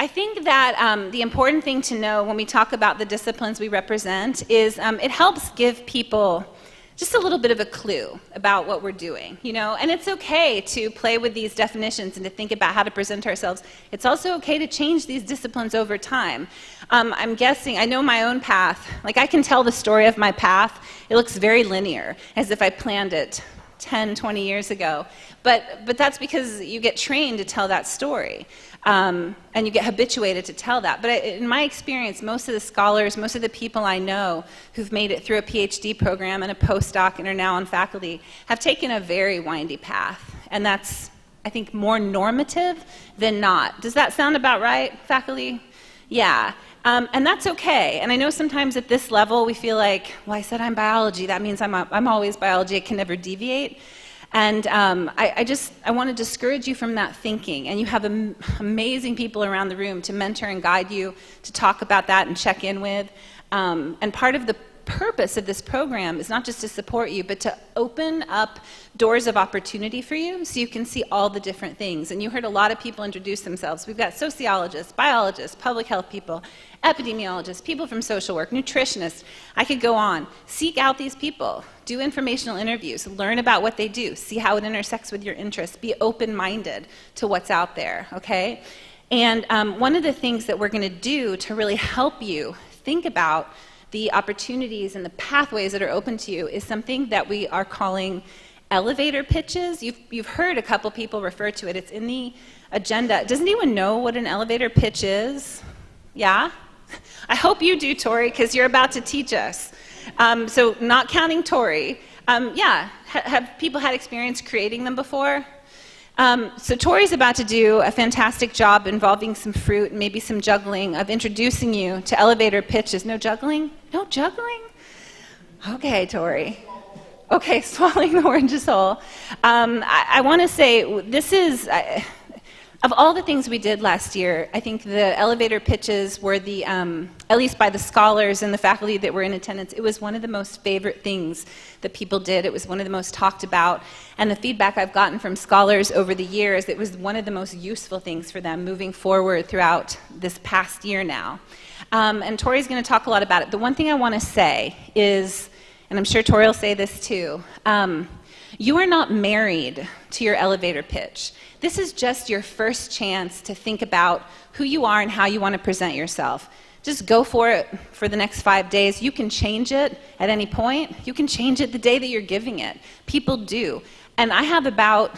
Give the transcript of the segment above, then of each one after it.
I think that the important thing to know when we talk about the disciplines we represent is it helps give people just a little bit of a clue about what we're doing, you know? And it's okay to play with these definitions and to think about how to present ourselves. It's also okay to change these disciplines over time. I'm guessing, I know my own path. Like, I can tell the story of my path. It looks very linear, as if I planned it 10, 20 years ago. But that's because you get trained to tell that story. And you get habituated to tell that. But in my experience, most of the scholars, most of the people I know who've made it through a PhD program and a postdoc and are now on faculty have taken a very windy path. And that's, I think, more normative than not. Does that sound about right, faculty? Yeah. And that's okay. And I know sometimes at this level we feel like, well, I said I'm biology. That means I'm always biology. I can never deviate. And I want to discourage you from that thinking. And you have amazing people around the room to mentor and guide you, to talk about that and check in with. And part of the purpose of this program is not just to support you, but to open up doors of opportunity for you so you can see all the different things. And you heard a lot of people introduce themselves. We've got sociologists, biologists, public health people, epidemiologists, people from social work, nutritionists. I could go on. Seek out these people. Do informational interviews. Learn about what they do. See how it intersects with your interests. Be open-minded to what's out there, okay? And one of the things that we're going to do to really help you think about the opportunities and the pathways that are open to you is something that we are calling elevator pitches. You've heard a couple people refer to it. It's in the agenda. Does anyone know what an elevator pitch is? Yeah? I hope you do, Tori, because you're about to teach us. So not counting Tori. Yeah, have people had experience creating them before? So Tori's about to do a fantastic job involving some fruit and maybe some juggling of introducing you to elevator pitches. No juggling? No juggling? Okay, Tori. Okay, swallowing the oranges whole. I want to say this is, of all the things we did last year, I think the elevator pitches were the, at least by the scholars and the faculty that were in attendance, it was one of the most favorite things that people did. It was one of the most talked about. And the feedback I've gotten from scholars over the years, it was one of the most useful things for them moving forward throughout this past year now. And Tori's going to talk a lot about it. The one thing I want to say is, and I'm sure Tori will say this too, you are not married to your elevator pitch. This is just your first chance to think about who you are and how you want to present yourself. Just go for it for the next 5 days. You can change it at any point. You can change it the day that you're giving it. People do. And I have about,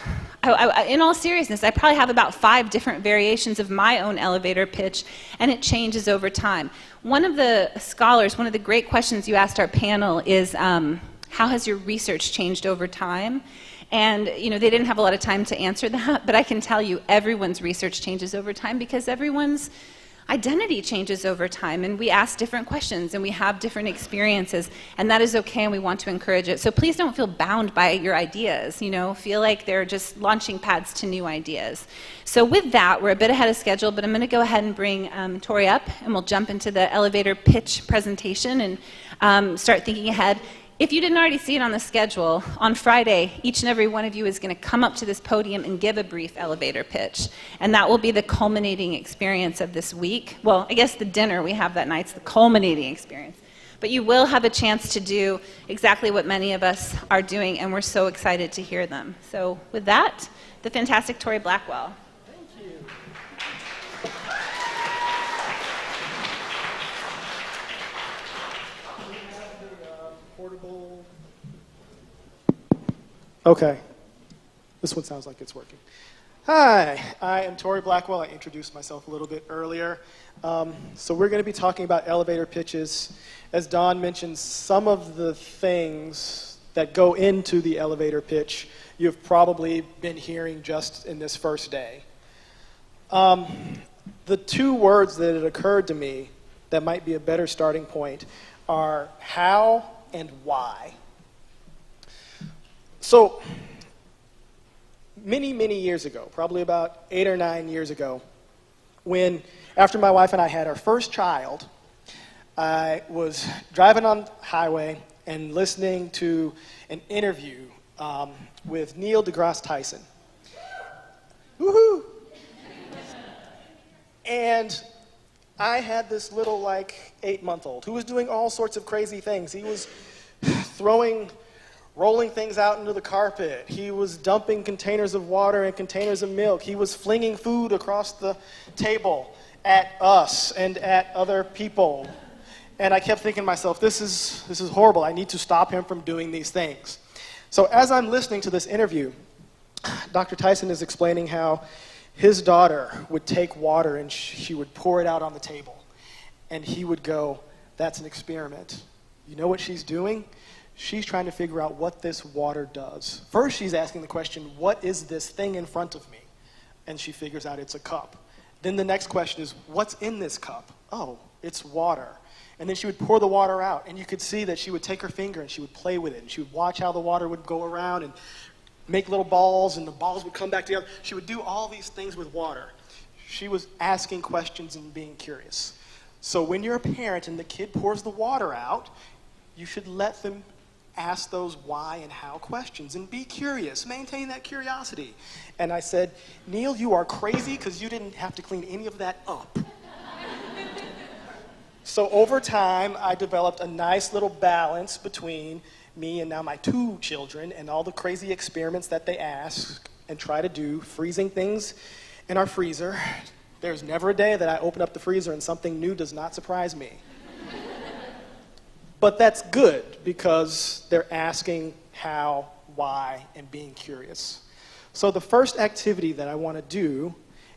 in all seriousness, I probably have about 5 different variations of my own elevator pitch, and it changes over time. One of the scholars, one of the great questions you asked our panel is, how has your research changed over time? And you know, they didn't have a lot of time to answer that, but I can tell you everyone's research changes over time because everyone's identity changes over time, and we ask different questions and we have different experiences, and that is okay, and we want to encourage it. So please don't feel bound by your ideas, you know, feel like they're just launching pads to new ideas. So with that, we're a bit ahead of schedule, but I'm going to go ahead and bring Tori up, and we'll jump into the elevator pitch presentation and start thinking ahead. If you didn't already see it on the schedule, on Friday, each and every one of you is going to come up to this podium and give a brief elevator pitch. And that will be the culminating experience of this week. Well, I guess the dinner we have that night's the culminating experience. But you will have a chance to do exactly what many of us are doing, and we're so excited to hear them. So with that, the fantastic Tori Blackwell. Thank you. Portable. Okay. This one sounds like it's working. Hi, I am Tori Blackwell. I introduced myself a little bit earlier. So we're going to be talking about elevator pitches. As Don mentioned, some of the things that go into the elevator pitch you've probably been hearing just in this first day. The 2 words that had occurred to me that might be a better starting point are how and why. So many, many years ago, probably about 8 or 9 years ago, when after my wife and I had our first child, I was driving on the highway and listening to an interview with Neil deGrasse Tyson. Woohoo! And I had this little, like, 8-month-old who was doing all sorts of crazy things. He was rolling things out into the carpet. He was dumping containers of water and containers of milk. He was flinging food across the table at us and at other people. And I kept thinking to myself, this is horrible. I need to stop him from doing these things. So as I'm listening to this interview, Dr. Tyson is explaining how his daughter would take water and she would pour it out on the table. And he would go, that's an experiment. You know what she's doing? She's trying to figure out what this water does. First, she's asking the question, what is this thing in front of me? And she figures out it's a cup. Then the next question is, what's in this cup? Oh, it's water. And then she would pour the water out, and you could see that she would take her finger and she would play with it, and she would watch how the water would go around and make little balls, and the balls would come back together. She would do all these things with water. She was asking questions and being curious. So when you're a parent and the kid pours the water out, you should let them ask those why and how questions and be curious. Maintain that curiosity. And I said, Neil, you are crazy because you didn't have to clean any of that up. So over time, I developed a nice little balance between me and now my 2 children and all the crazy experiments that they ask and try to do, freezing things in our freezer. There's never a day that I open up the freezer and something new does not surprise me. But that's good because they're asking how, why, and being curious. So the first activity that I want to do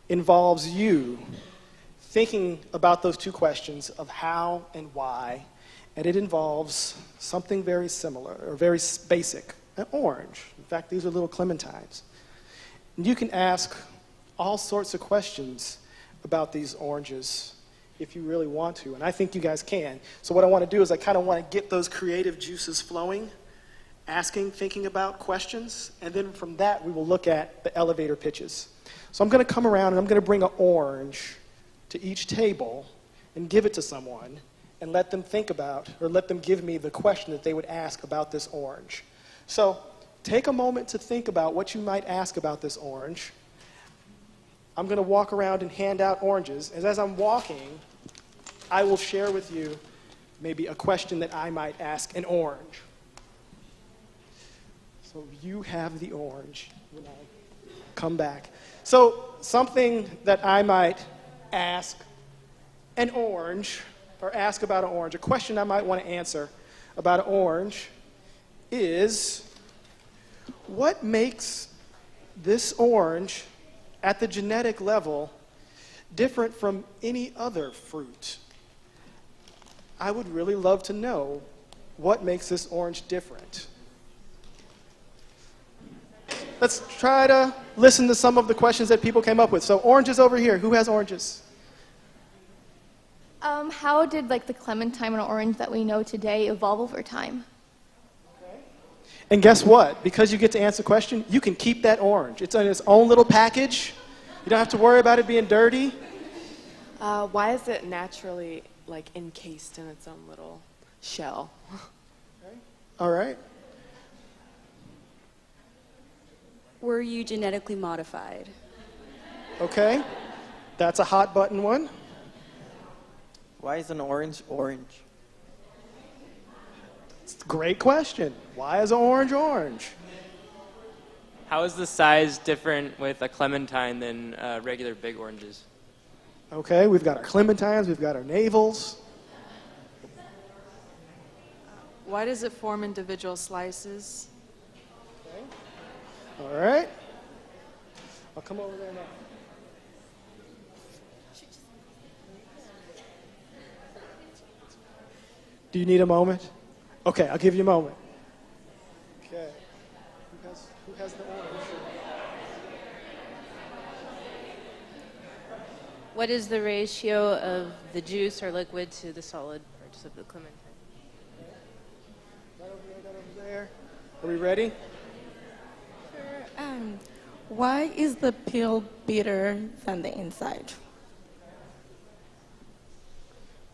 involves you thinking about those 2 questions of how and why, and it involves something very similar or very basic, an orange. In fact, these are little clementines. And you can ask all sorts of questions about these oranges if you really want to, and I think you guys can. So what I want to do is I kind of want to get those creative juices flowing, asking, thinking about questions, and then from that we will look at the elevator pitches. So I'm going to come around and I'm going to bring an orange to each table and give it to someone and let them think about, or let them give me the question that they would ask about this orange. So take a moment to think about what you might ask about this orange. I'm going to walk around and hand out oranges. And as I'm walking, I will share with you maybe a question that I might ask an orange. So you have the orange when I come back. So something that I might ask an orange, or ask about an orange, a question I might want to answer about an orange is, what makes this orange at the genetic level different from any other fruit? I would really love to know what makes this orange different. Let's try to listen to some of the questions that people came up with. So oranges over here. Who has oranges? How did the clementine and orange that we know today evolve over time? Okay. And guess what? Because you get to answer the question, you can keep that orange. It's in its own little package. You don't have to worry about it being dirty. Why is it naturally encased in its own little shell? Okay. All right. Were you genetically modified? Okay. That's a hot button one. Why is an orange orange? It's a great question. Why is an orange orange? How is the size different with a clementine than regular big oranges? Okay, we've got our clementines, we've got our navels. Why does it form individual slices? Okay. All right. I'll come over there now. Do you need a moment? Okay, I'll give you a moment. Okay. Who has the orange? What is the ratio of the juice or liquid to the solid parts of the clementine? Right over there, right over there. Are we ready? Sure. Why is the peel bitter than the inside?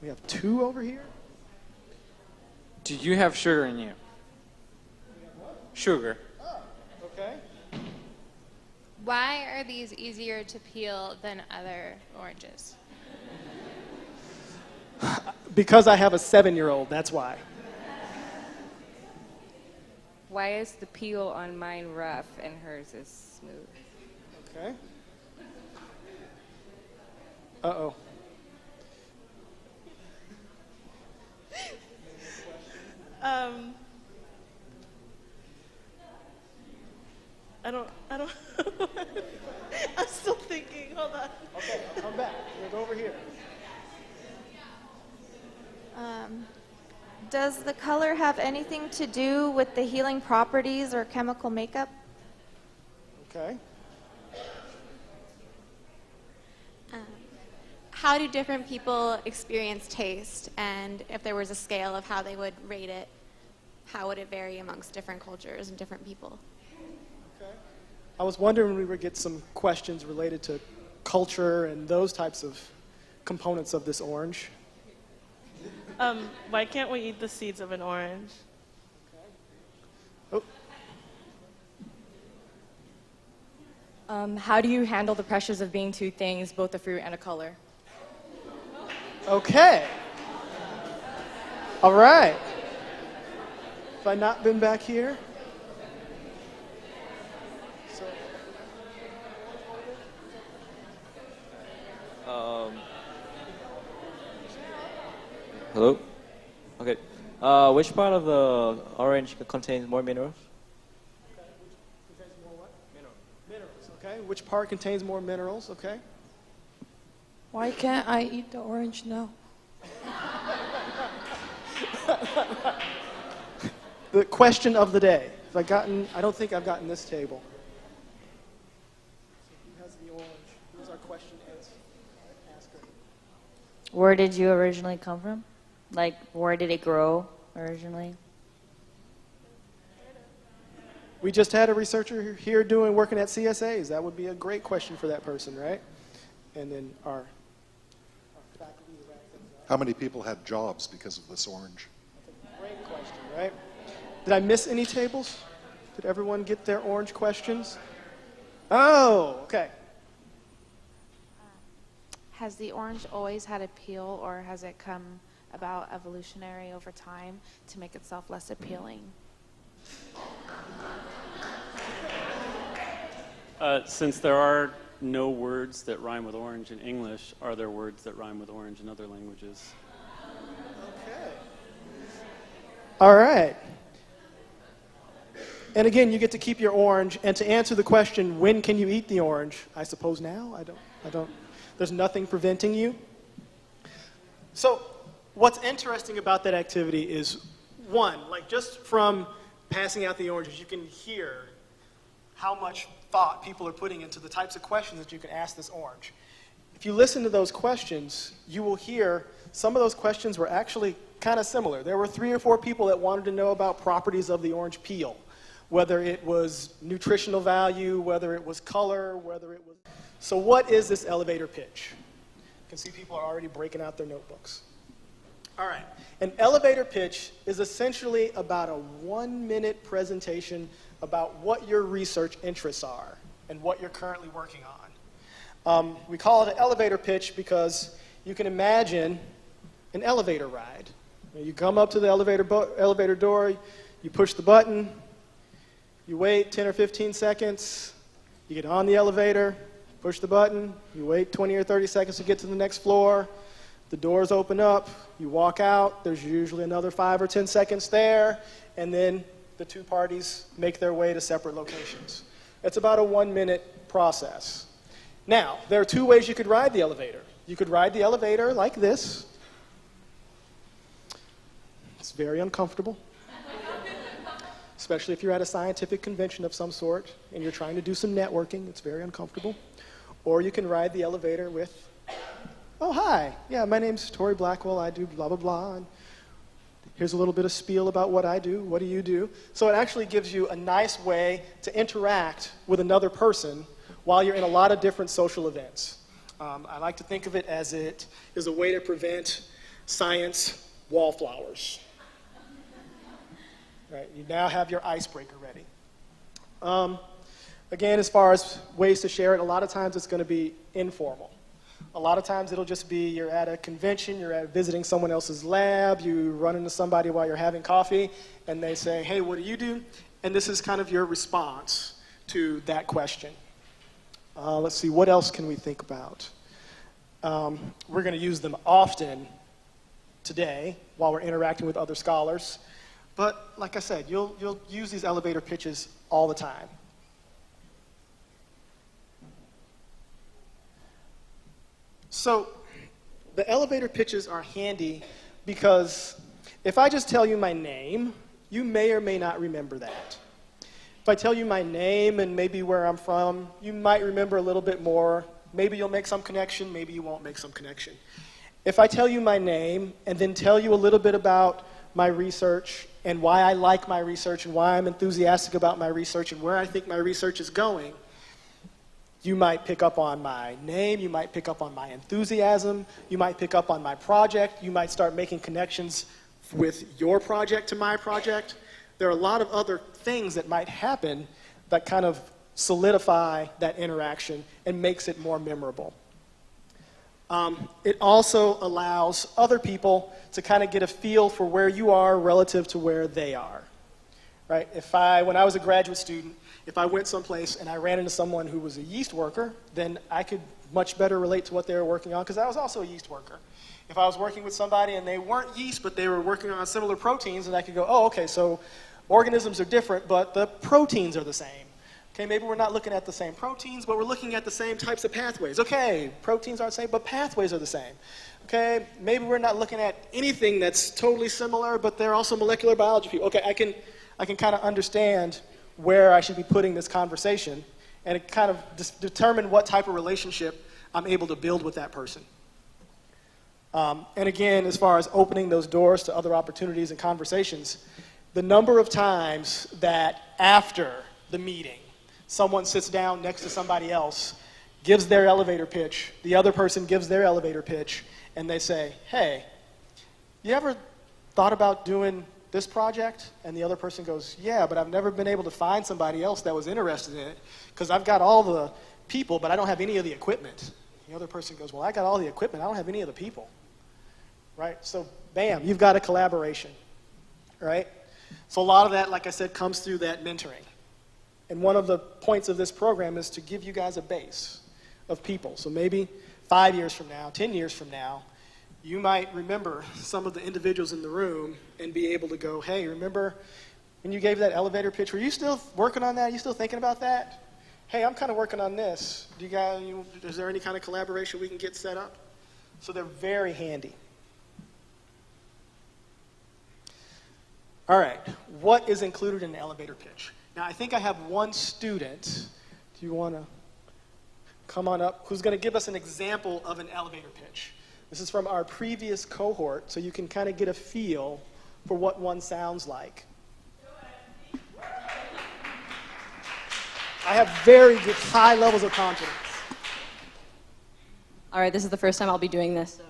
We have 2 over here. Do you have sugar in you? Sugar. Oh, okay. Why are these easier to peel than other oranges? Because I have a 7-year-old, that's why. Why is the peel on mine rough and hers is smooth? Okay. Uh-oh. I don't, I'm still thinking, hold on. Okay, I'll come back. We'll go over here. Does the color have anything to do with the healing properties or chemical makeup? Okay. How do different people experience taste? And if there was a scale of how they would rate it, how would it vary amongst different cultures and different people? Okay. I was wondering when we would get some questions related to culture and those types of components of this orange. Why can't we eat the seeds of an orange? Oh, How do you handle the pressures of being two things, both a fruit and a color? okay. All right. Have I not been back here? Hello? Okay. Which part of the orange contains more minerals? Contains more what? Minerals, okay. Which part contains more minerals, okay? Why can't I eat the orange now? The question of the day. I don't think I've gotten this table. So who has the orange? Who's our question asker? Where did you originally come from? Like, where did it grow originally? We just had a researcher here working at CSAs. That would be a great question for that person, right? And then our faculty to wrap things up. How many people had jobs because of this orange? That's a great question, right? Did I miss any tables? Did everyone get their orange questions? Oh, okay. Has the orange always had a peel, or has it come about evolutionary over time to make itself less appealing? Since there are no words that rhyme with orange in English, are there words that rhyme with orange in other languages? Okay. All right. And again, you get to keep your orange. And to answer the question, when can you eat the orange? I suppose now. I don't. There's nothing preventing you. So, what's interesting about that activity is, one, like just from passing out the oranges, you can hear how much thought people are putting into the types of questions that you can ask this orange. If you listen to those questions, you will hear some of those questions were actually kind of similar. There were 3 or 4 people that wanted to know about properties of the orange peel, whether it was nutritional value, whether it was color, whether it was... So what is this elevator pitch? You can see people are already breaking out their notebooks. All right, an elevator pitch is essentially about a 1-minute presentation about what your research interests are and what you're currently working on. We call it an elevator pitch because you can imagine an elevator ride. You come up to the elevator door, you push the button, you wait 10 or 15 seconds, you get on the elevator, push the button, you wait 20 or 30 seconds to get to the next floor, the doors open up, you walk out, there's usually another 5 or 10 seconds there, and then the 2 parties make their way to separate locations. It's about a 1-minute process. Now, there are 2 ways you could ride the elevator. You could ride the elevator like this. It's very uncomfortable, especially if you're at a scientific convention of some sort and you're trying to do some networking. It's very uncomfortable. Or you can ride the elevator with, oh, hi, yeah, my name's Tori Blackwell, I do blah, blah, blah, and here's a little bit of spiel about what I do, what do you do? So it actually gives you a nice way to interact with another person while you're in a lot of different social events. I like to think of it as it is a way to prevent science wallflowers. Right, you now have your icebreaker ready. Again, as far as ways to share it, a lot of times it's going to be informal. A lot of times it'll just be you're at a convention, you're visiting someone else's lab, you run into somebody while you're having coffee, and they say, hey, what do you do? And this is kind of your response to that question. Let's see, what else can we think about? We're going to use them often today while we're interacting with other scholars. But like I said, you'll use these elevator pitches all the time. So the elevator pitches are handy because if I just tell you my name, you may or may not remember that. If I tell you my name and maybe where I'm from, you might remember a little bit more. Maybe you'll make some connection, maybe you won't make some connection. If I tell you my name and then tell you a little bit about my research and why I like my research and why I'm enthusiastic about my research and where I think my research is going, you might pick up on my name, you might pick up on my enthusiasm, you might pick up on my project, you might start making connections with your project to my project. There are a lot of other things that might happen that kind of solidify that interaction and makes it more memorable. It also allows other people to kind of get a feel for where you are relative to where they are. Right? When I was a graduate student, if I went someplace and I ran into someone who was a yeast worker, then I could much better relate to what they were working on because I was also a yeast worker. If I was working with somebody and they weren't yeast, but they were working on similar proteins, and I could go, oh, okay, so organisms are different, but the proteins are the same. Okay, maybe we're not looking at the same proteins, but we're looking at the same types of pathways. Okay, proteins aren't the same, but pathways are the same. Okay, maybe we're not looking at anything that's totally similar, but they're also molecular biology people. Okay, I can kind of understand where I should be putting this conversation, and it kind of determine what type of relationship I'm able to build with that person. And again, as far as opening those doors to other opportunities and conversations, the number of times that after the meeting, someone sits down next to somebody else, gives their elevator pitch, the other person gives their elevator pitch, and they say, hey, you ever thought about doing this project? And the other person goes, yeah, but I've never been able to find somebody else that was interested in it because I've got all the people, but I don't have any of the equipment. The other person goes, well, I got all the equipment, I don't have any of the people. Right? So, bam, you've got a collaboration. Right? So a lot of that, like I said, comes through that mentoring. And one of the points of this program is to give you guys a base of people. So maybe 5 years from now, 10 years from now, you might remember some of the individuals in the room and be able to go, hey, remember when you gave that elevator pitch, were you still working on that? Are you still thinking about that? Hey, I'm kind of working on this. Is there any kind of collaboration we can get set up? So they're very handy. All right, what is included in an elevator pitch? Now, I think I have one student. Do you want to come on up? Who's going to give us an example of an elevator pitch? This is from our previous cohort, so you can kind of get a feel for what one sounds like. I have very good, high levels of confidence. All right, this is the first time I'll be doing this, so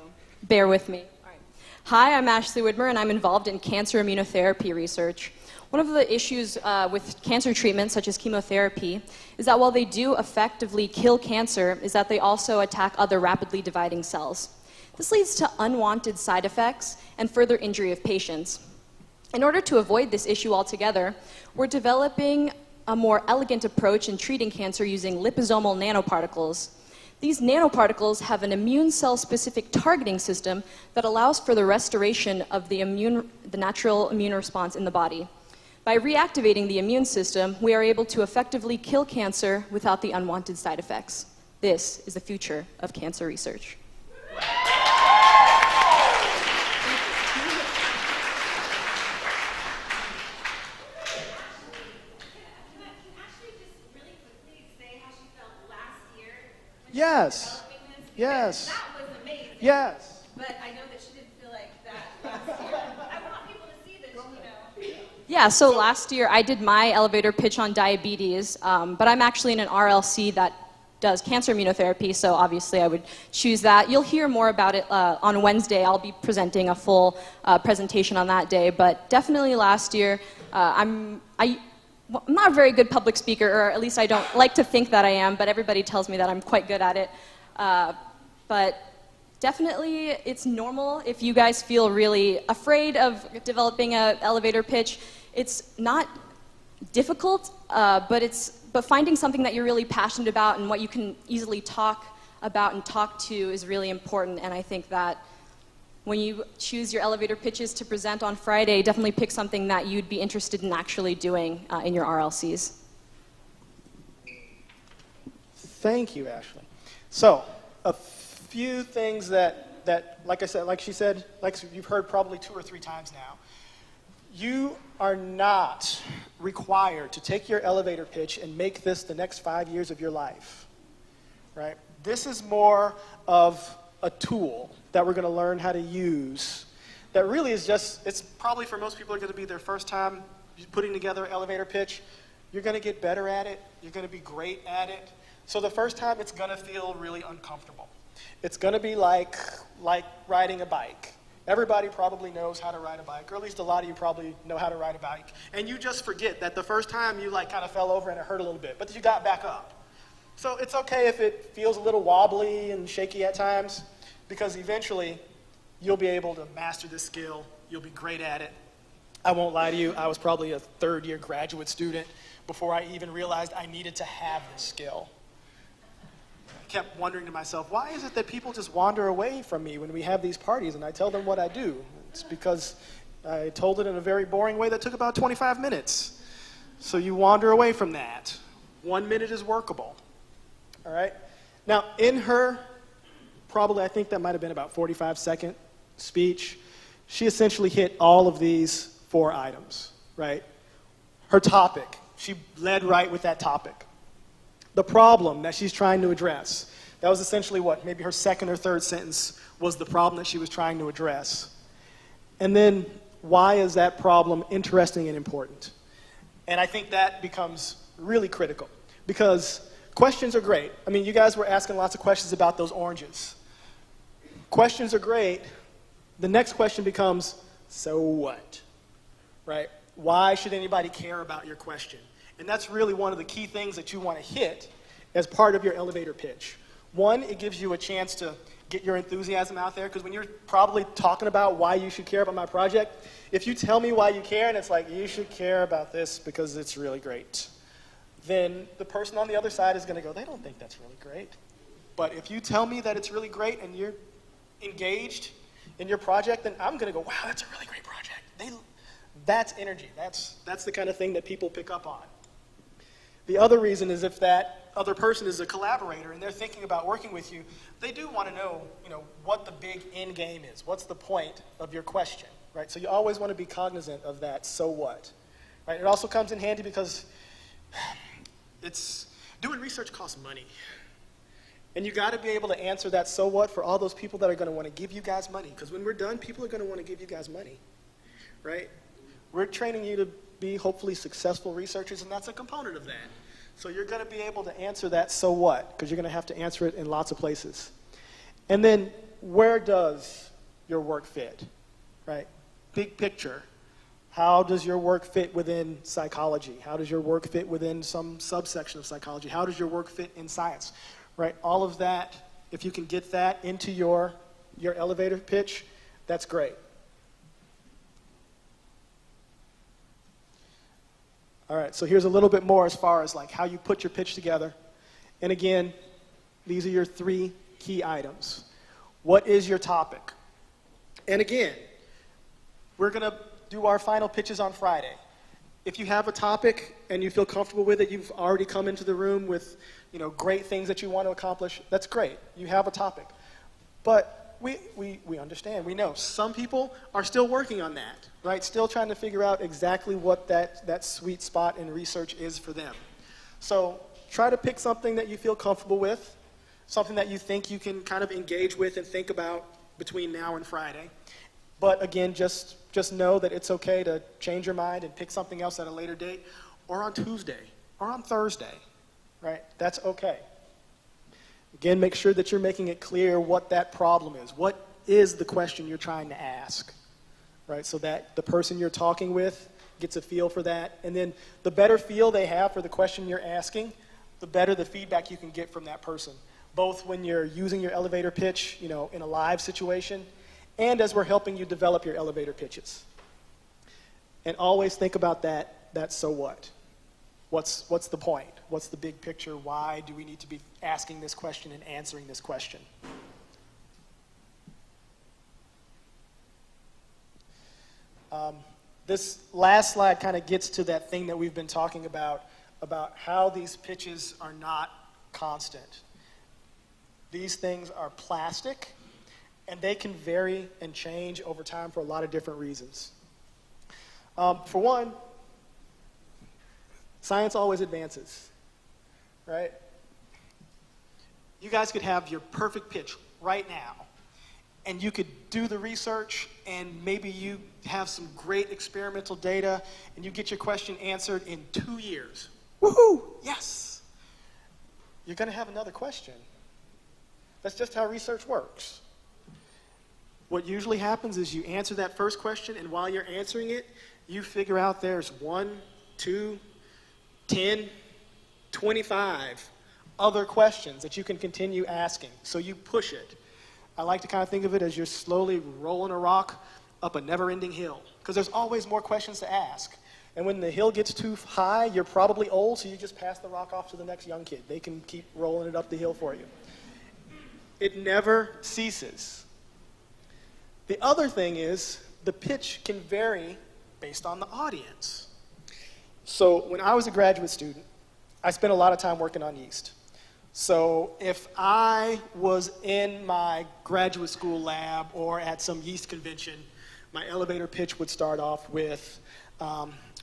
bear with me. All right. Hi, I'm Ashley Widmer, and I'm involved in cancer immunotherapy research. One of the issues with cancer treatments, such as chemotherapy, is that while they do effectively kill cancer, is that they also attack other rapidly dividing cells. This leads to unwanted side effects and further injury of patients. In order to avoid this issue altogether, we're developing a more elegant approach in treating cancer using liposomal nanoparticles. These nanoparticles have an immune cell-specific targeting system that allows for the restoration of the natural immune response in the body. By reactivating the immune system, we are able to effectively kill cancer without the unwanted side effects. This is the future of cancer research. Yes. Yes. That was amazing. Yes. But I know that she didn't feel like that last year. I want people to see that, you know. Yeah, so last year I did my elevator pitch on diabetes, but I'm actually in an RLC that does cancer immunotherapy, so obviously I would choose that. You'll hear more about it on Wednesday. I'll be presenting a full presentation on that day, but definitely last year I'm not a very good public speaker, or at least I don't like to think that I am, but everybody tells me that I'm quite good at it. But but definitely it's normal if you guys feel really afraid of developing an elevator pitch. It's not difficult, but finding something that you're really passionate about and what you can easily talk about and talk to is really important. And I think that when you choose your elevator pitches to present on Friday, definitely pick something that you'd be interested in actually doing in your RLCs. Thank you, Ashley. So, a few things that like I said, like she said, like you've heard probably 2 or 3 times now, you are not required to take your elevator pitch and make this the next 5 years of your life, right? This is more of a tool that we're going to learn how to use that really is just, it's probably for most people are going to be their first time putting together an elevator pitch. You're going to get better at it. You're going to be great at it. So the first time it's going to feel really uncomfortable. It's going to be like riding a bike. Everybody probably knows how to ride a bike, or at least a lot of you probably know how to ride a bike. And you just forget that the first time you kind of fell over and it hurt a little bit, but you got back up. So it's okay if it feels a little wobbly and shaky at times, because eventually you'll be able to master this skill. You'll be great at it. I won't lie to you, I was probably a third-year graduate student before I even realized I needed to have this skill. I kept wondering to myself, why is it that people just wander away from me when we have these parties and I tell them what I do? It's because I told it in a very boring way that took about 25 minutes. So you wander away from that. 1 minute is workable. All right? Now, in her, probably I think that might have been about 45-second speech, she essentially hit all of these 4 items, right? Her topic, she led right with that topic. The problem that she's trying to address, that was essentially what, maybe her second or third sentence was the problem that she was trying to address. And then, why is that problem interesting and important? And I think that becomes really critical, because questions are great. I mean, you guys were asking lots of questions about those oranges. Questions are great. The next question becomes, so what? Right? Why should anybody care about your question? And that's really one of the key things that you want to hit as part of your elevator pitch. One, it gives you a chance to get your enthusiasm out there, because when you're probably talking about why you should care about my project, if you tell me why you care and it's like, you should care about this because it's really great, then the person on the other side is going to go, they don't think that's really great. But if you tell me that it's really great and you're engaged in your project, then I'm going to go, wow, that's a really great project. That's energy. That's the kind of thing that people pick up on. The other reason is if that other person is a collaborator and they're thinking about working with you, they do want to know, what the big end game is. What's the point of your question, right? So you always want to be cognizant of that, so what, right? It also comes in handy because doing research costs money. And you got to be able to answer that so what for all those people that are going to want to give you guys money. Because when we're done, people are going to want to give you guys money, right? We're training you to be hopefully successful researchers, and that's a component of that. So you're going to be able to answer that so what, because you're going to have to answer it in lots of places. And then where does your work fit, right? Big picture. How does your work fit within psychology? How does your work fit within some subsection of psychology? How does your work fit in science, right? All of that, if you can get that into your elevator pitch, that's great. All right, so here's a little bit more as far as how you put your pitch together. And again, these are your 3 key items. What is your topic? And again, we're going to do our final pitches on Friday. If you have a topic and you feel comfortable with it, you've already come into the room with great things that you want to accomplish, that's great. You have a topic. But we understand, we know some people are still working on that, right? Still trying to figure out exactly what that sweet spot in research is for them. So try to pick something that you feel comfortable with, something that you think you can kind of engage with and think about between now and Friday. But again, just know that it's okay to change your mind and pick something else at a later date, or on Tuesday, or on Thursday, right? That's okay. Again, make sure that you're making it clear what that problem is. What is the question you're trying to ask, right? So that the person you're talking with gets a feel for that. And then the better feel they have for the question you're asking, the better the feedback you can get from that person. both when you're using your elevator pitch, you know, in a live situation, and as we're helping you develop your elevator pitches. And always think about that so what? What's the point? What's the big picture? Why do we need to be asking this question and answering this question? This last slide kind of gets to that thing that we've been talking about how these pitches are not constant. These things are plastic, and they can vary and change over time for a lot of different reasons. For one, science always advances, right? You guys could have your perfect pitch right now, and you could do the research, and maybe you have some great experimental data, and you get your question answered in 2 years. Woohoo! Yes! You're going to have another question. That's just how research works. What usually happens is you answer that first question, and while you're answering it, you figure out there's 1, 2, 10, 25 other questions that you can continue asking. So you push it. I like to kind of think of it as you're slowly rolling a rock up a never-ending hill, because there's always more questions to ask. And when the hill gets too high, you're probably old, so you just pass the rock off to the next young kid. They can keep rolling it up the hill for you. It never ceases. The other thing is the pitch can vary based on the audience. So when I was a graduate student, I spent a lot of time working on yeast. So if I was in my graduate school lab or at some yeast convention, my elevator pitch would start off with,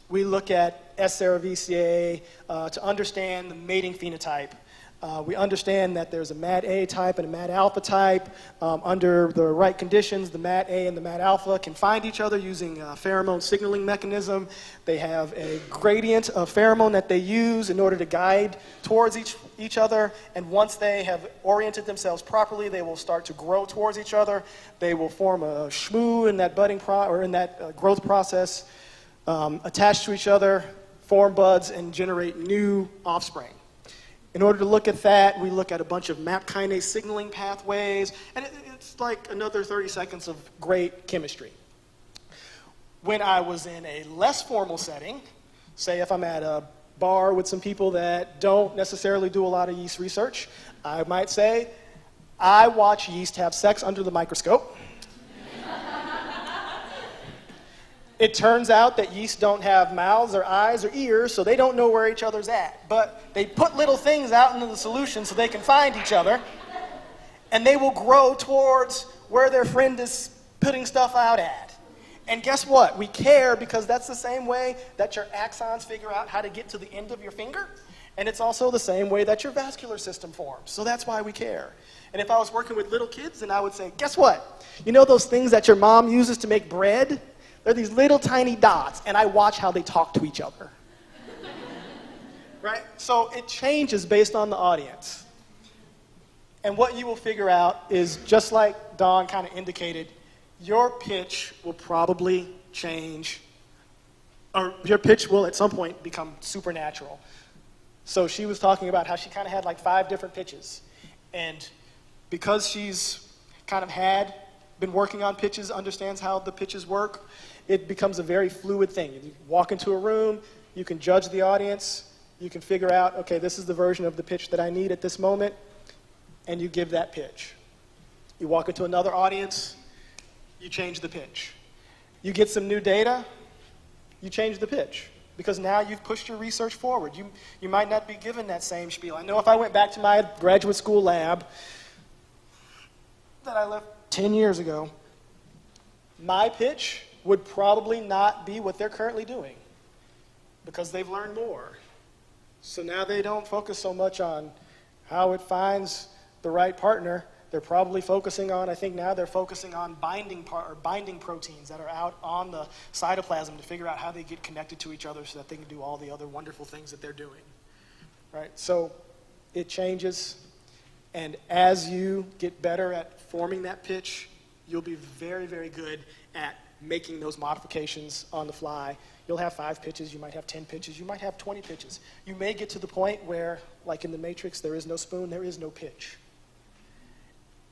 we look at S-Cerevisiae to understand the mating phenotype. We understand that there's a MAT-A type and a MAT-alpha type. Under the right conditions, the MAT-A and the MAT-alpha can find each other using a pheromone signaling mechanism. They have a gradient of pheromone that they use in order to guide towards each other. And once they have oriented themselves properly, they will start to grow towards each other. They will form a shmoo in that budding growth process, attach to each other, form buds, and generate new offspring. In order to look at that, we look at a bunch of MAP kinase signaling pathways, and it's like another 30 seconds of great chemistry. When I was in a less formal setting, say if I'm at a bar with some people that don't necessarily do a lot of yeast research, I might say, I watch yeast have sex under the microscope. It turns out that yeast don't have mouths or eyes or ears, so they don't know where each other's at. But they put little things out into the solution so they can find each other, and they will grow towards where their friend is putting stuff out at. And guess what? We care because that's the same way that your axons figure out how to get to the end of your finger, and it's also the same way that your vascular system forms. So that's why we care. And if I was working with little kids, then I would say, guess what? You know those things that your mom uses to make bread? They're these little tiny dots, and I watch how they talk to each other. Right? So it changes based on the audience. And what you will figure out is, just like Dawn kind of indicated, your pitch will probably change, or your pitch will at some point become supernatural. So she was talking about how she kind of had like 5 different pitches. And because she's kind of been working on pitches, understands how the pitches work, it becomes a very fluid thing. You walk into a room, you can judge the audience, you can figure out, okay, this is the version of the pitch that I need at this moment, and you give that pitch. You walk into another audience, you change the pitch. You get some new data, you change the pitch, because now you've pushed your research forward. You might not be given that same spiel. I know if I went back to my graduate school lab that I left 10 years ago, my pitch would probably not be what they're currently doing because they've learned more. So now they don't focus so much on how it finds the right partner. They're probably focusing on, I think now they're focusing on binding proteins that are out on the cytoplasm to figure out how they get connected to each other so that they can do all the other wonderful things that they're doing. Right? So it changes, and as you get better at forming that pitch, you'll be very, very good at making those modifications on the fly. You'll have 5 pitches, you might have 10 pitches, you might have 20 pitches. You may get to the point where, like in the Matrix, there is no spoon, there is no pitch.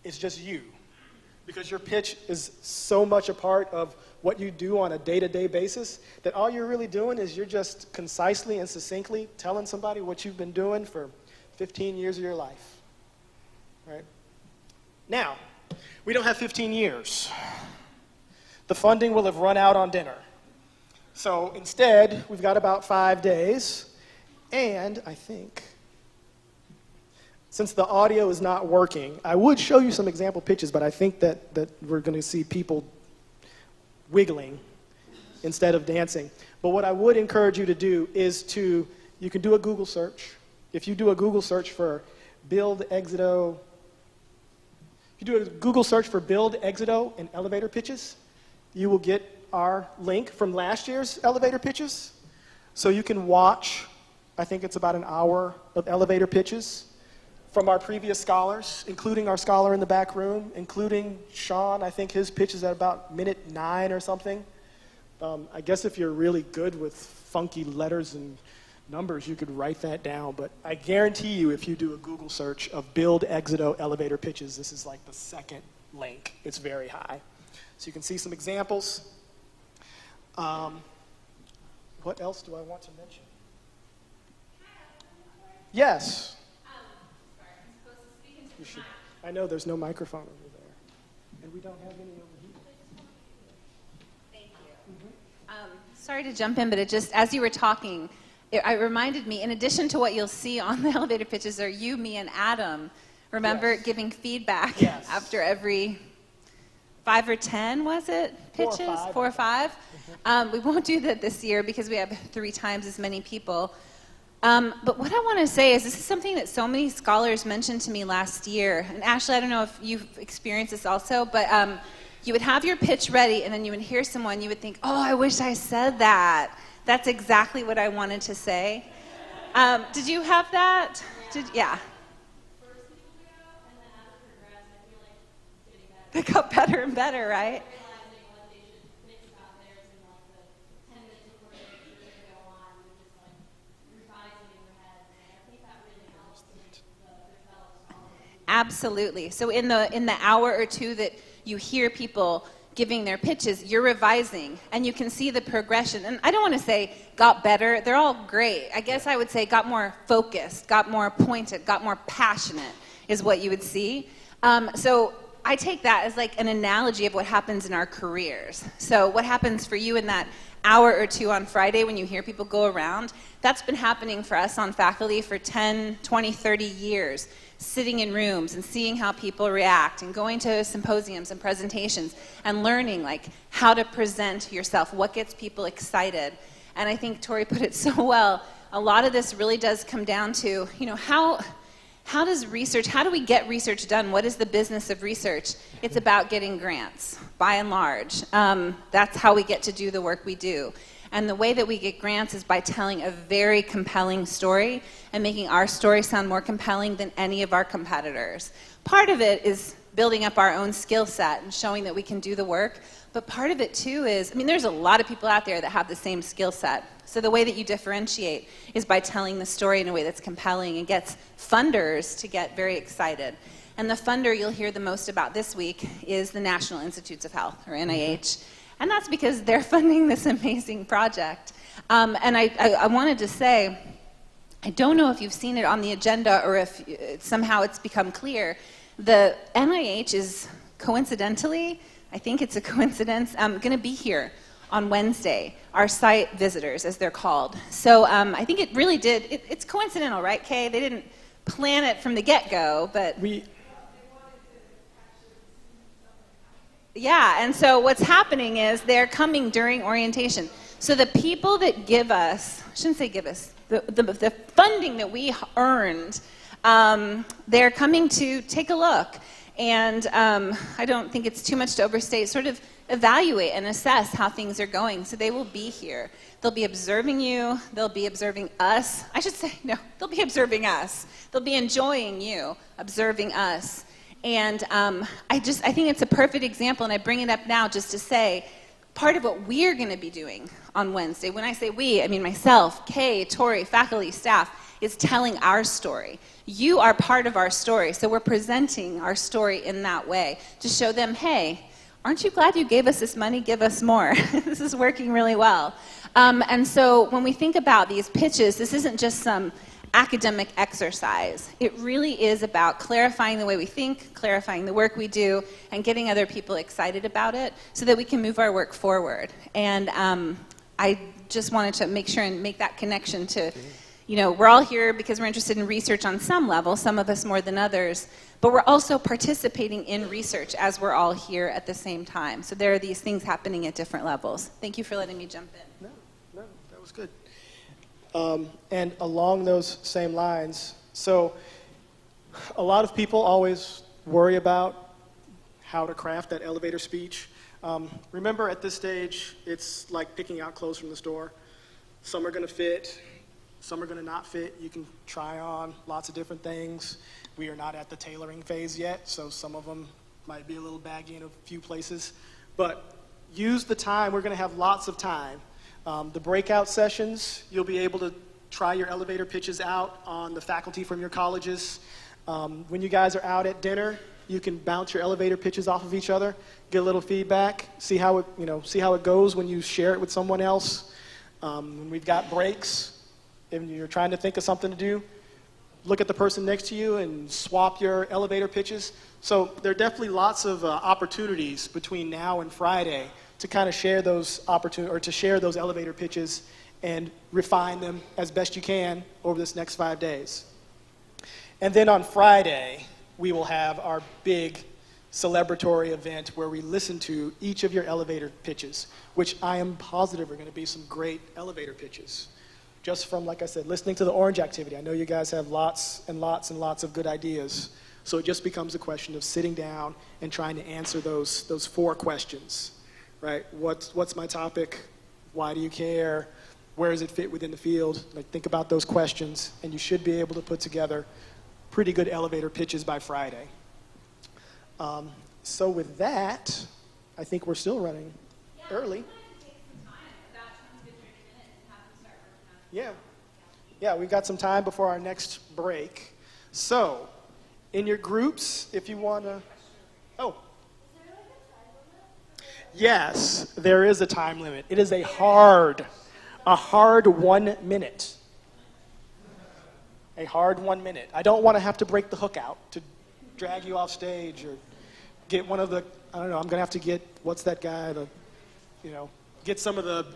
It's just you. Because your pitch is so much a part of what you do on a day-to-day basis that all you're really doing is you're just concisely and succinctly telling somebody what you've been doing for 15 years of your life. Right? Now, we don't have 15 years. The funding will have run out on dinner. So instead, we've got about 5 days, and I think, since the audio is not working, I would show you some example pitches, but I think that we're going to see people wiggling instead of dancing. But what I would encourage you to do is you can do a Google search. If you do a Google search for BUILD EXITO, if you do a Google search for BUILD EXITO and elevator pitches, you will get our link from last year's elevator pitches. So you can watch, I think it's about an hour of elevator pitches from our previous scholars, including our scholar in the back room, including Sean. I think his pitch is at about minute 9 or something. I guess if you're really good with funky letters and numbers, you could write that down. But I guarantee you, if you do a Google search of BUILD EXITO elevator pitches, this is like the second link. It's very high. So you can see some examples. What else do I want to mention? Yes. You should. I know there's no microphone over there. And we don't have any over here. Thank you. Sorry to jump in, but it just, as you were talking, it reminded me, in addition to what you'll see on the elevator pitches, are you, me, and Adam, remember, giving feedback after every 5 or 10, was it, pitches? 4 or 5? We won't do that this year because we have 3 times as many people. But what I want to say is this is something that so many scholars mentioned to me last year. And Ashley, I don't know if you've experienced this also, but you would have your pitch ready and then you would hear someone, you would think, oh, I wish I said that. That's exactly what I wanted to say. Did you have that? Yeah. They got better and better, right? Absolutely. So in the hour or two that you hear people giving their pitches, you're revising, and you can see the progression. And I don't want to say got better. They're all great. I guess I would say got more focused, got more pointed, got more passionate is what you would see. So I take that as like an analogy of what happens in our careers. So what happens for you in that hour or two on Friday when you hear people go around, that's been happening for us on faculty for 10, 20, 30 years. Sitting in rooms and seeing how people react and going to symposiums and presentations and learning like how to present yourself, what gets people excited. And I think Tori put it so well, a lot of this really does come down to, you know, how does research, how do we get research done? What is the business of research? It's about getting grants, by and large. That's how we get to do the work we do. And the way that we get grants is by telling a very compelling story and making our story sound more compelling than any of our competitors. Part of it is building up our own skill set and showing that we can do the work. But part of it too is, I mean, there's a lot of people out there that have the same skill set. So the way that you differentiate is by telling the story in a way that's compelling and gets funders to get very excited. And the funder you'll hear the most about this week is the National Institutes of Health, or NIH. And that's because they're funding this amazing project. And I wanted to say, I don't know if you've seen it on the agenda or if somehow it's become clear, the NIH is coincidentally, I think it's a coincidence, going to be here on Wednesday, our site visitors, as they're called. So I think it really did, it's coincidental, right, Kay? They didn't plan it from the get-go, but... Yeah, and so what's happening is they're coming during orientation. So the people that give us, I shouldn't say give us, the funding that we earned, they're coming to take a look. And I don't think it's too much to overstate, sort of evaluate and assess how things are going. So they will be here. They'll be observing you. They'll be observing us. I should say, no, they'll be observing us. They'll be enjoying you, observing us. And I think it's a perfect example, and I bring it up now just to say, part of what we're going to be doing on Wednesday, when I say we, I mean myself, Kay, Tori, faculty, staff, is telling our story. You are part of our story, so we're presenting our story in that way to show them, hey, aren't you glad you gave us this money? Give us more. This is working really well. And so when we think about these pitches, this isn't just some academic exercise. It really is about clarifying the way we think, clarifying the work we do, and getting other people excited about it so that we can move our work forward. And I just wanted to make sure and make that connection to, you know, we're all here because we're interested in research on some level, some of us more than others, but we're also participating in research as we're all here at the same time. So there are these things happening at different levels. Thank you for letting me jump in. No, that was good. And along those same lines, so a lot of people always worry about how to craft that elevator speech. Remember, at this stage, it's like picking out clothes from the store. Some are going to fit, some are going to not fit. You can try on lots of different things. We are not at the tailoring phase yet, so some of them might be a little baggy in a few places. But use the time. We're going to have lots of time. The breakout sessions, you'll be able to try your elevator pitches out on the faculty from your colleges. When you guys are out at dinner, you can bounce your elevator pitches off of each other, get a little feedback, see how it goes when you share it with someone else. When we've got breaks, if you're trying to think of something to do, look at the person next to you and swap your elevator pitches. So there are definitely lots of opportunities between now and Friday to kind of share those elevator pitches and refine them as best you can over this next 5 days. And then on Friday, we will have our big celebratory event where we listen to each of your elevator pitches, which I am positive are going to be some great elevator pitches. Just from, like I said, listening to the Orange activity. I know you guys have lots and lots and lots of good ideas. So it just becomes a question of sitting down and trying to answer those 4 questions. Right? What's my topic? Why do you care? Where does it fit within the field? Like, think about those questions, and you should be able to put together pretty good elevator pitches by Friday. So with that, I think we're still running early. Yeah, we've got some time before our next break. So, in your groups, if you want to... Oh. Yes, there is a time limit. It is a hard 1 minute. A hard 1 minute. I don't want to have to break the hook out to drag you off stage or get one of the, I don't know, I'm going to have to get, what's that guy, get some of the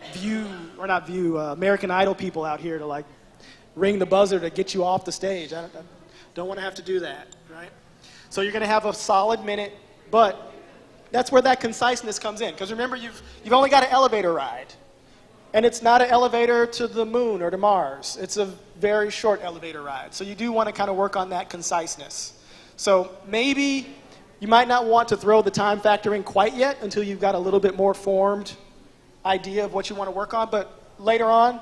American Idol people out here to like ring the buzzer to get you off the stage. I don't want to have to do that, right? So you're going to have a solid minute, but that's where that conciseness comes in. Because remember, you've only got an elevator ride. And it's not an elevator to the moon or to Mars. It's a very short elevator ride. So you do want to kind of work on that conciseness. So maybe you might not want to throw the time factor in quite yet until you've got a little bit more formed idea of what you want to work on. But later on,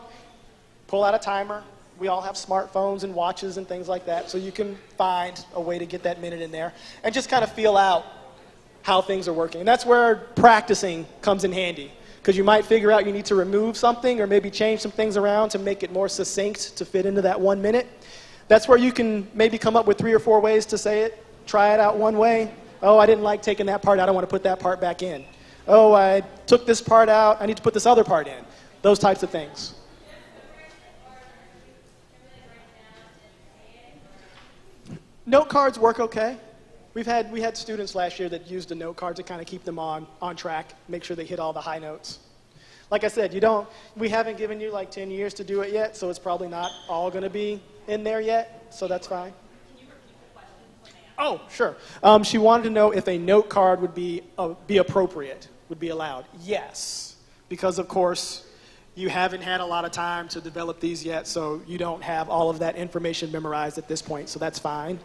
pull out a timer. We all have smartphones and watches and things like that. So you can find a way to get that minute in there and just kind of feel out how things are working. And that's where practicing comes in handy, because you might figure out you need to remove something or maybe change some things around to make it more succinct to fit into that 1 minute. That's where you can maybe come up with 3 or 4 ways to say it. Try it out one way. Oh, I didn't like taking that part out. I want to put that part back in. Oh, I took this part out. I need to put this other part in. Those types of things. Note cards work okay. We had students last year that used a note card to kind of keep them on track, make sure they hit all the high notes. Like I said, we haven't given you like 10 years to do it yet, so it's probably not all going to be in there yet, so that's fine. Can you repeat the question? Oh, sure. She wanted to know if a note card would be appropriate, would be allowed. Yes, because of course you haven't had a lot of time to develop these yet, so you don't have all of that information memorized at this point, so that's fine.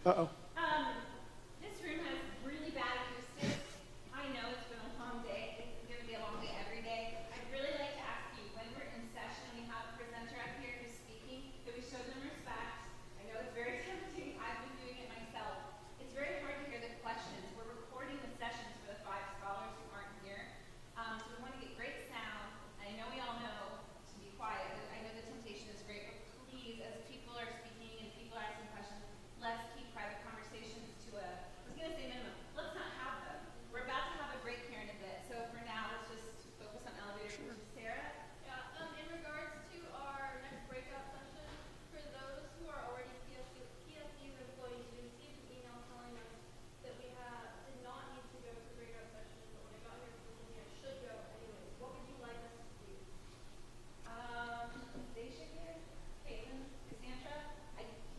Uh-oh. This room has really bad acoustics. I know it's been a long day. It's going to be a long day every day. I'd really like to ask you, when we're in session and we have a presenter up here who's speaking, that we show them respect. I know it's very tempting. I've been doing it myself. It's very hard to hear the questions. We're recording the sessions for the 5 scholars who aren't here. So we want to get great sound. I know we all know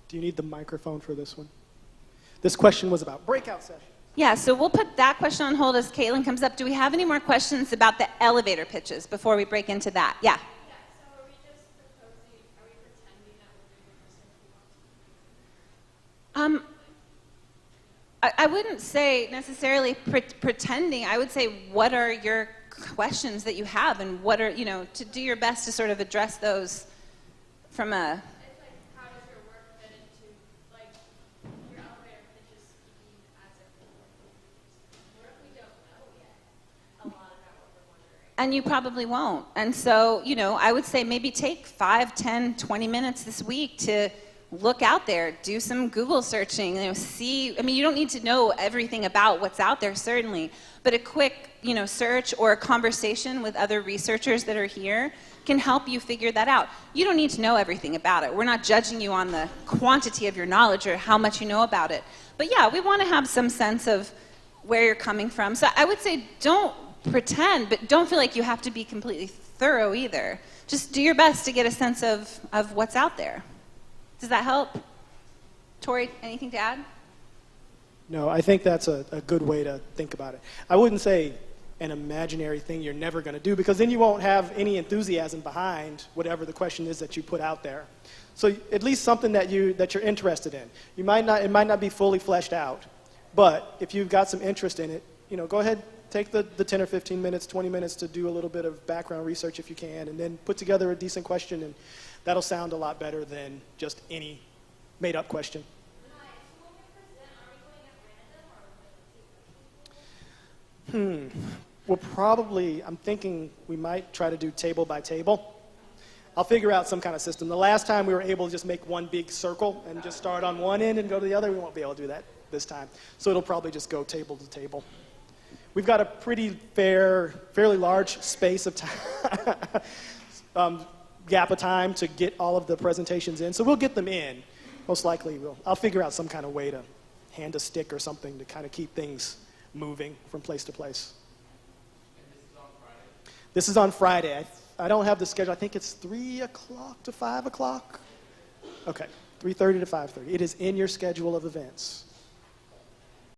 Do you need the microphone for this one? This question was about breakout sessions. Yeah, so we'll put that question on hold as Caitlin comes up. Do we have any more questions about the elevator pitches before we break into that? Yeah. I wouldn't say necessarily pretending. I would say, what are your questions that you have, and what are, to do your best to sort of address those from a. And you probably won't. And so, I would say maybe take 5, 10, 20 minutes this week to look out there, do some Google searching, see, you don't need to know everything about what's out there, certainly, but a quick, search or a conversation with other researchers that are here can help you figure that out. You don't need to know everything about it. We're not judging you on the quantity of your knowledge or how much you know about it. But yeah, we want to have some sense of where you're coming from. So I would say don't pretend, but don't feel like you have to be completely thorough either. Just do your best to get a sense of what's out there. Does that help? Tori, anything to add? No, I think that's a good way to think about it. I wouldn't say an imaginary thing you're never going to do, because then you won't have any enthusiasm behind whatever the question is that you put out there. So at least something that you're interested in. It might not be fully fleshed out, but if you've got some interest in it, go ahead, take the 10 or 15 minutes, 20 minutes to do a little bit of background research if you can, and then put together a decent question, and that'll sound a lot better than just any made-up question. Well, probably, I'm thinking we might try to do table by table. I'll figure out some kind of system. The last time we were able to just make one big circle and just start on one end and go to the other, we won't be able to do that this time. So it'll probably just go table to table. We've got a pretty fairly large space of time, gap of time to get all of the presentations in. So we'll get them in. Most likely, I'll figure out some kind of way to hand a stick or something to kind of keep things moving from place to place. This is on Friday. I don't have the schedule. I think it's 3 o'clock to 5 o'clock. Okay, 3:30 to 5:30. It is in your schedule of events.